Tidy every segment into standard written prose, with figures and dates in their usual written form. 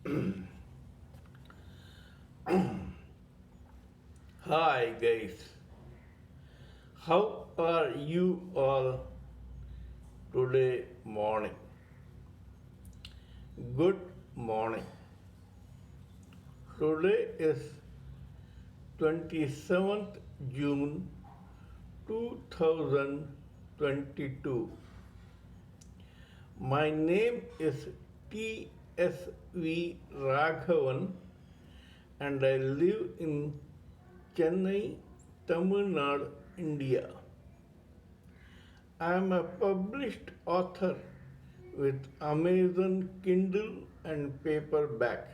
Hi guys, how are you all today morning? Good morning. Today is 27th June 2022. My name is trsv Raghavan and I live in Chennai, Tamil Nadu, India. I am a published author with Amazon Kindle and paperback.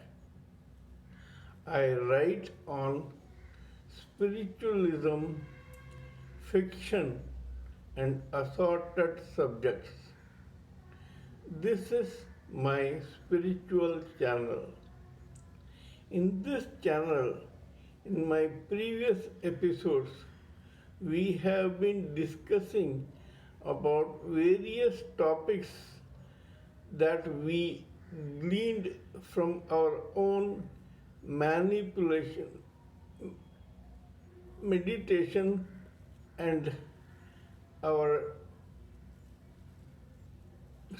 I write on spiritualism, fiction, and assorted subjects. This is my spiritual channel. In this channel, in my previous episodes, we have been discussing about various topics that we gleaned from our own manipulation, meditation, and our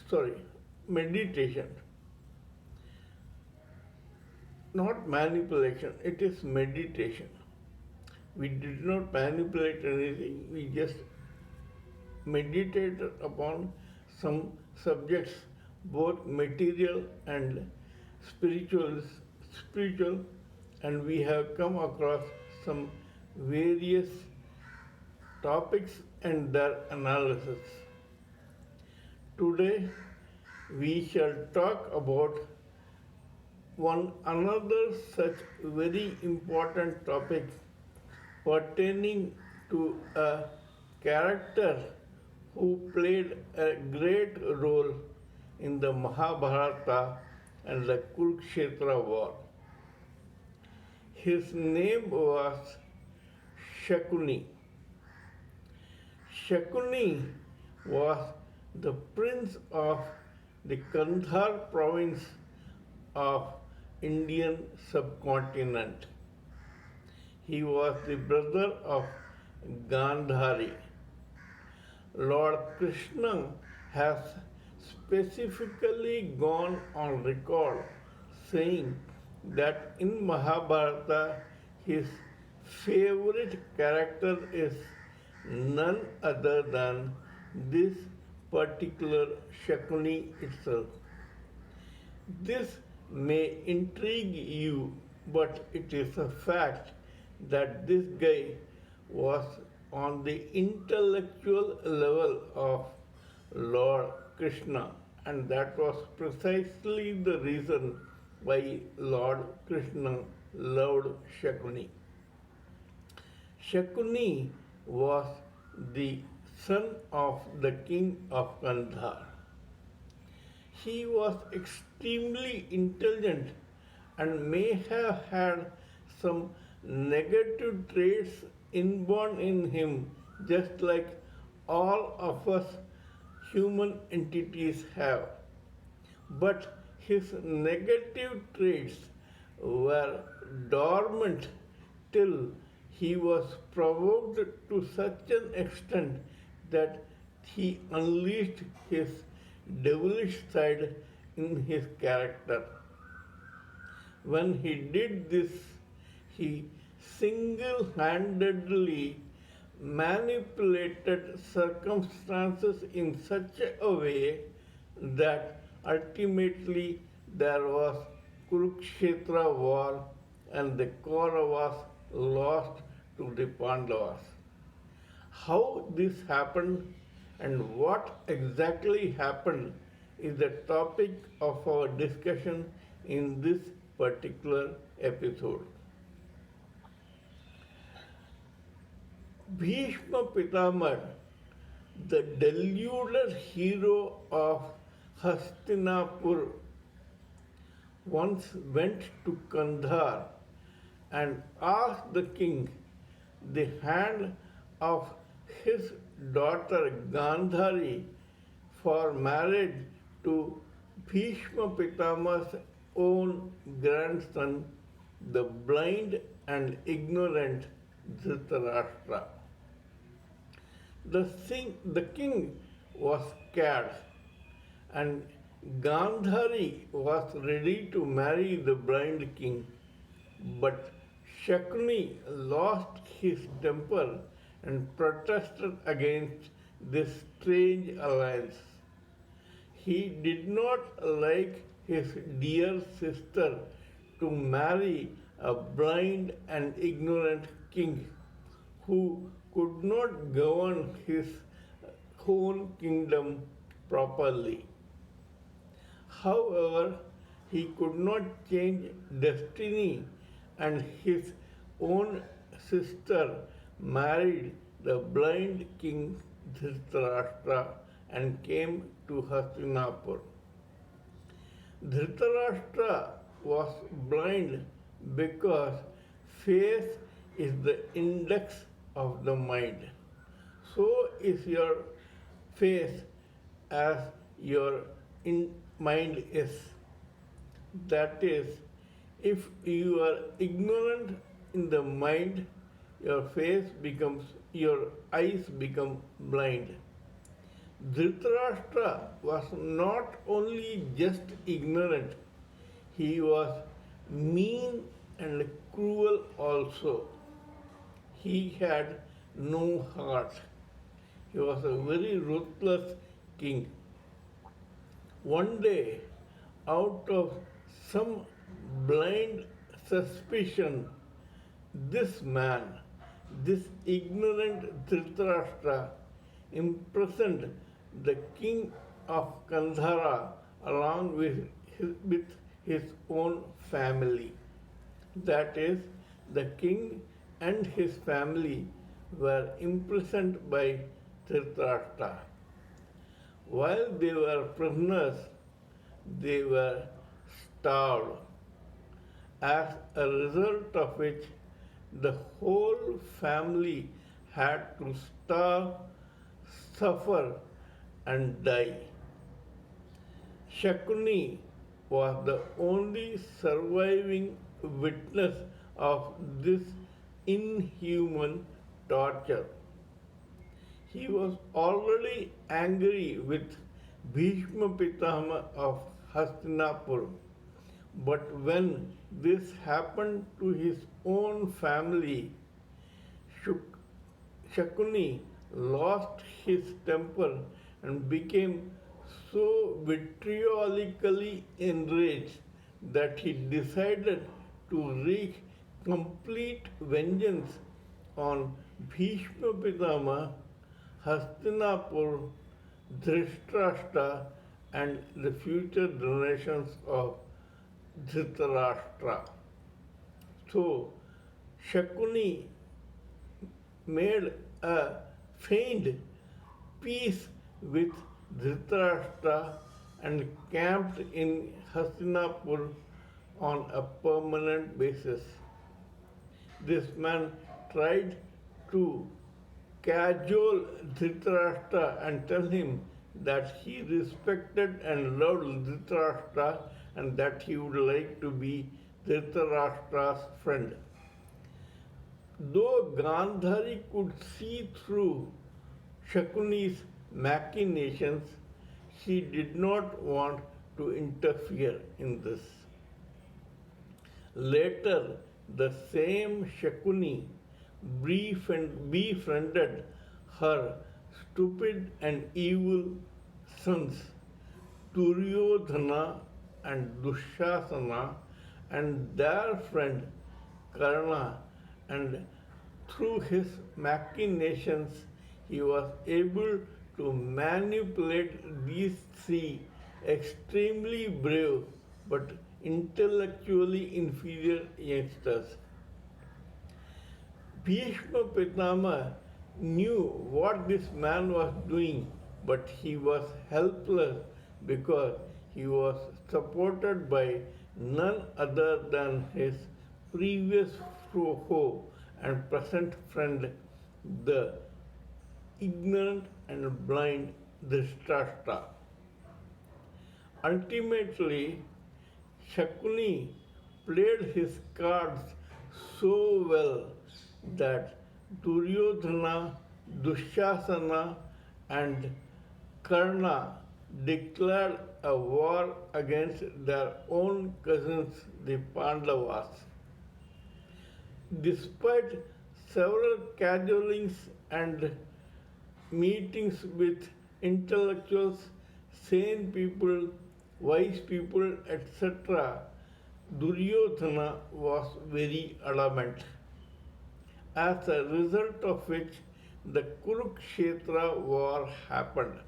sorry, meditation, not manipulation, it is meditation. We did not manipulate anything, we just meditated upon some subjects, both material and spiritual, spiritual, and we have come across some various topics and their analysis. Today we shall talk about one another such very important topic pertaining to a character who played a great role in the Mahabharata and the Kurukshetra war. His name was Shakuni. Shakuni was the prince of the Kandhar province of Indian subcontinent. He was the brother of Gandhari. Lord Krishna has specifically gone on record saying that in Mahabharata his favorite character is none other than this particular Shakuni itself. This may intrigue you, but it is a fact that this guy was on the intellectual level of Lord Krishna, and that was precisely the reason why Lord Krishna loved Shakuni. Shakuni was the son of the king of Kandhar. He was extremely intelligent and may have had some negative traits inborn in him, just like all of us human entities have. But his negative traits were dormant till he was provoked to such an extent that he unleashed his devilish side in his character. When he did this, he single handedly manipulated circumstances in such a way that ultimately there was Kurukshetra war and the Kauravas lost to the Pandavas. How this happened and what exactly happened is the topic of our discussion in this particular episode. Bhishma Pitamar, the deluded hero of Hastinapur, once went to Kandhar and asked the king the hand of his daughter Gandhari for marriage to Bhishma Pitamar's own grandson, the blind and ignorant Dhritarashtra. The king was scared, and Gandhari was ready to marry the blind king. But Shakuni lost his temper and protested against this strange alliance. He did not like his dear sister to marry a blind and ignorant king who could not govern his own kingdom properly. However, he could not change destiny, and his own sister married the blind king Dhritarashtra and came to Hastinapur. Dhritarashtra was blind because face is the index of the mind. So is your face as your mind is. That is, if you are ignorant in the mind, your eyes become blind. Dhritarashtra was not only just ignorant, he was mean and cruel also. He had no heart. He was a very ruthless king. One day, out of some blind suspicion, this man, this ignorant Dhritarashtra, imprisoned the king of Gandhara along with his own family. That is, the king and his family were imprisoned by Dhritarashtra. While they were prisoners, they were starved, as a result of which the whole family had to starve, suffer, and die. Shakuni was the only surviving witness of this inhuman torture. He was already angry with Bhishma Pitama of Hastinapur, but when this happened to his own family, Shakuni lost his temper and became so vitriolically enraged that he decided to wreak complete vengeance on Bhishma Pitama, Hastinapur, Dhritarashtra, and the future generations of Dhritarashtra. So, Shakuni made a feigned peace with Dhritarashtra and camped in Hastinapur on a permanent basis. This man tried to cajole Dhritarashtra and tell him that he respected and loved Dhritarashtra and that he would like to be Dhritarashtra's friend. Though Gandhari could see through Shakuni's machinations, she did not want to interfere in this. Later, the same Shakuni befriended her stupid and evil sons Duryodhana and Dushasana and their friend Karna, and through his machinations he was able to manipulate these three extremely brave but intellectually inferior youngsters. Bhishma Pitama knew what this man was doing, but he was helpless because he was supported by none other than his previous foe and present friend, the ignorant and blind Dhritarashtra. Ultimately, Shakuni played his cards so well that Duryodhana, Dushasana, and Karna declared a war against their own cousins, the Pandavas. Despite several cajolings and meetings with intellectuals, sane people, wise people, etc., Duryodhana was very adamant. As a result of which, the Kurukshetra war happened.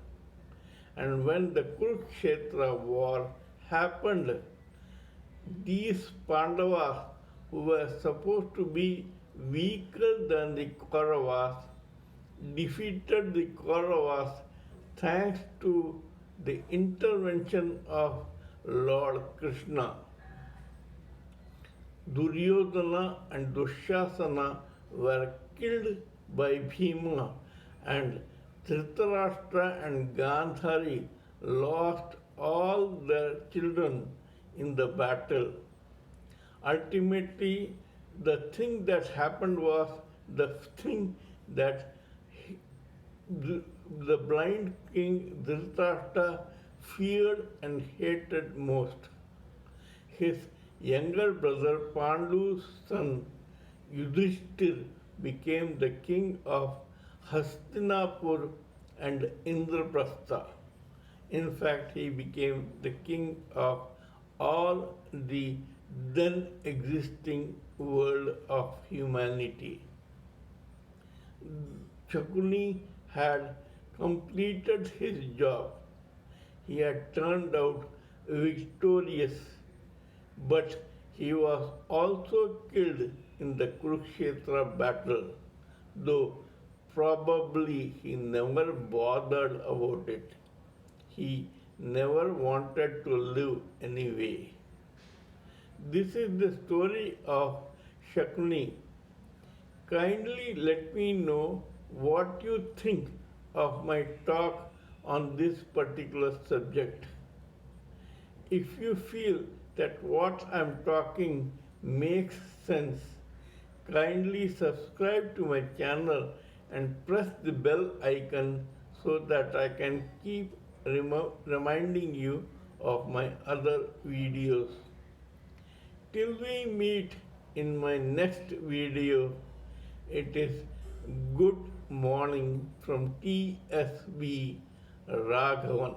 And when the Kurukshetra war happened, these Pandavas, who were supposed to be weaker than the Kauravas, defeated the Kauravas thanks to the intervention of Lord Krishna. Duryodhana and Dushasana were killed by Bhima, and Dhritarashtra and Gandhari lost all their children in the battle. Ultimately, the thing that happened was the thing that the blind king Dhritarashtra feared and hated most. His younger brother Pandu's son Yudhishthir became the king of Hastinapur and Indraprastha. In fact, he became the king of all the then existing world of humanity. Shakuni had completed his job. He had turned out victorious, but he was also killed in the Kurukshetra battle, though probably he never bothered about it. He never wanted to live anyway. This is the story of Shakuni. Kindly let me know what you think of my talk on this particular subject. If you feel that what I'm talking makes sense, kindly subscribe to my channel and press the bell icon so that I can keep reminding you of my other videos. Till we meet in my next video, it is good morning from TSV Raghavan.